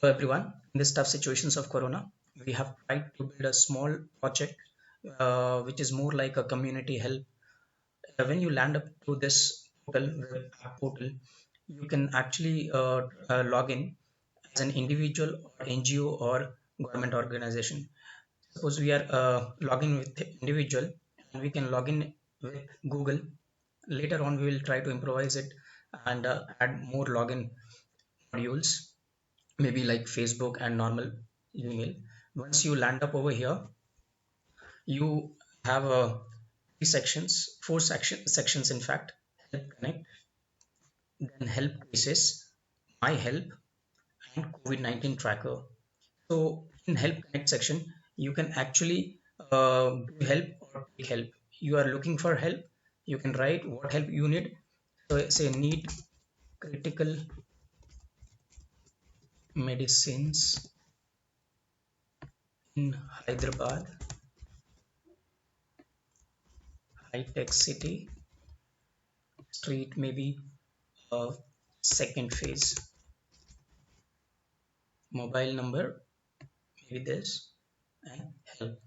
Hello everyone. In this tough situations of Corona, we have tried to build a small project which is more like a community help. When you land up to this portal, web app portal, you can actually log in as an individual or NGO or government organization. Suppose we are logging with individual and we can log in with Google. Later on, we will try to improvise it and add more login modules, maybe like Facebook and normal email. Once you land up over here, you have three sections, sections in fact: help connect, then help cases, my help, and COVID-19 tracker. So in help connect section, you can actually give help or take help. You are looking for help, you can write what help you need. So say need critical medicines in Hyderabad, high tech city, street maybe second phase, mobile number maybe this, and help.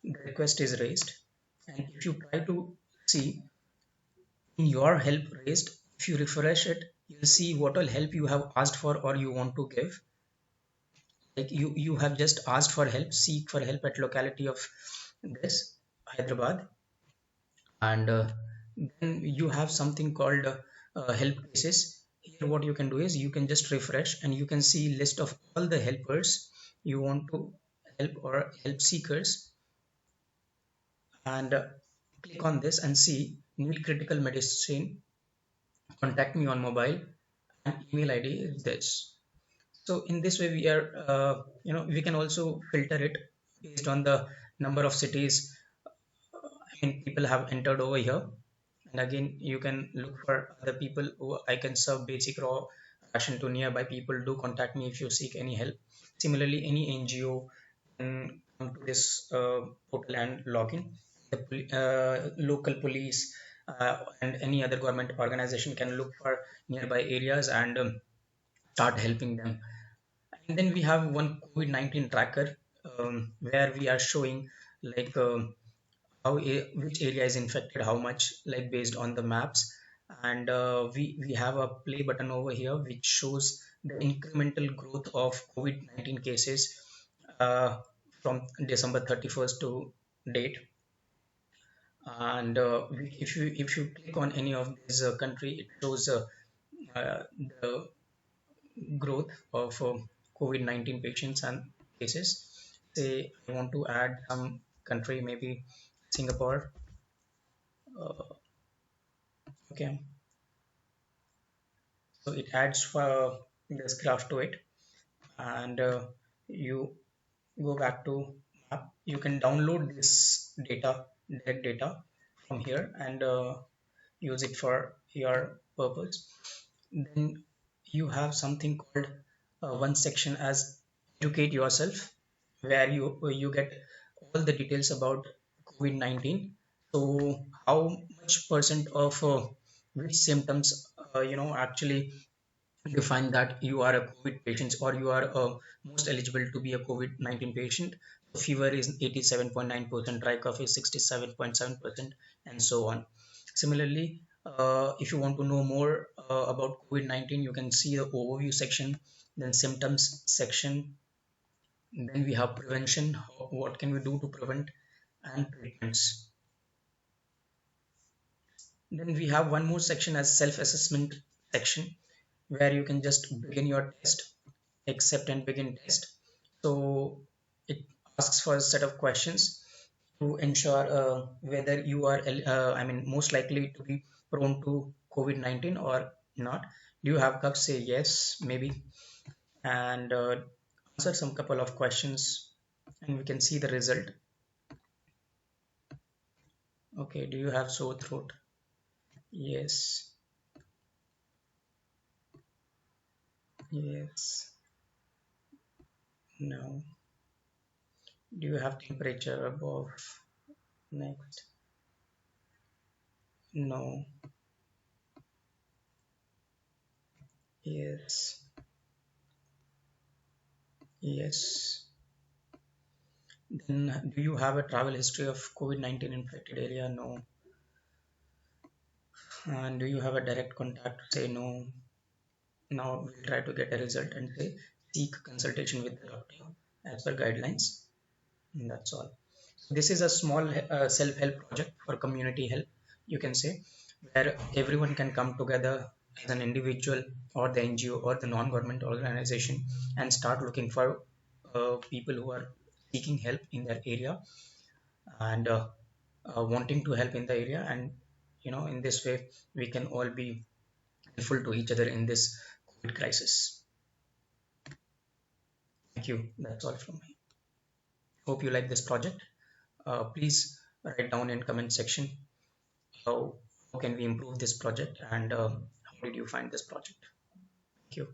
The request is raised, and if you try to see in your help raised, if you refresh it, you'll see what all help you have asked for or you want to give. Like you have just asked for help, seek for help at locality of this Hyderabad, and then you have something called help cases. Here what you can do is you can just refresh and you can see list of all the helpers you want to help or help seekers, and click on this and see need critical medicine, contact me on mobile, and email ID is this. So in this way we are we can also filter it based on the number of cities people have entered over here. And again you can look for other people who I can serve basic raw ration to nearby people. Do contact me if you seek any help. Similarly, any NGO can come to this portal and log in. The local police and any other government organization can look for nearby areas and start helping them. And then we have one COVID-19 tracker, where we are showing like which area is infected, how much, like based on the maps. And we have a play button over here which shows the incremental growth of COVID-19 cases uh, from December 31st to date. And if you click on any of this country, it shows the growth of COVID-19 patients and cases. Say I want to add some country, maybe Singapore. Uh, okay, so it adds this graph to it, and you go back to map. You can download this data, direct data from here, and use it for your purpose. Then you have something called one section as educate yourself, where you get all the details about COVID-19. So how much percent of which symptoms actually define that you are a COVID patient or you are most eligible to be a COVID-19 patient. So fever is 87.9%, dry cough is 67.7%, and so on. Similarly, if you want to know more about COVID-19, you can see the overview section, then symptoms section, then we have prevention, what can we do to prevent, and treatments. Then we have one more section as self-assessment section, where you can just begin your test, accept and begin test. So it asks for a set of questions to ensure whether you are most likely to be prone to COVID-19 or not. Do you have cups? Say yes, maybe, and answer some couple of questions, and we can see the result. Okay, do you have sore throat? Yes. Yes. No. Do you have temperature above? Next. No. Yes. Yes. Then do you have a travel history of COVID-19 infected area? No. And do you have a direct contact? Say no. Now we'll try to get a result and say seek consultation with the doctor as per guidelines. And that's all. So this is a small self-help project for community help, you can say, where everyone can come together as an individual or the NGO or the non-government organization and start looking for people who are seeking help in their area and wanting to help in the area. And in this way, we can all be helpful to each other in this COVID crisis. Thank you. That's all from me. Hope you like this project. Please write down in comment section how, how can we improve this project and how did you find this project. Thank you.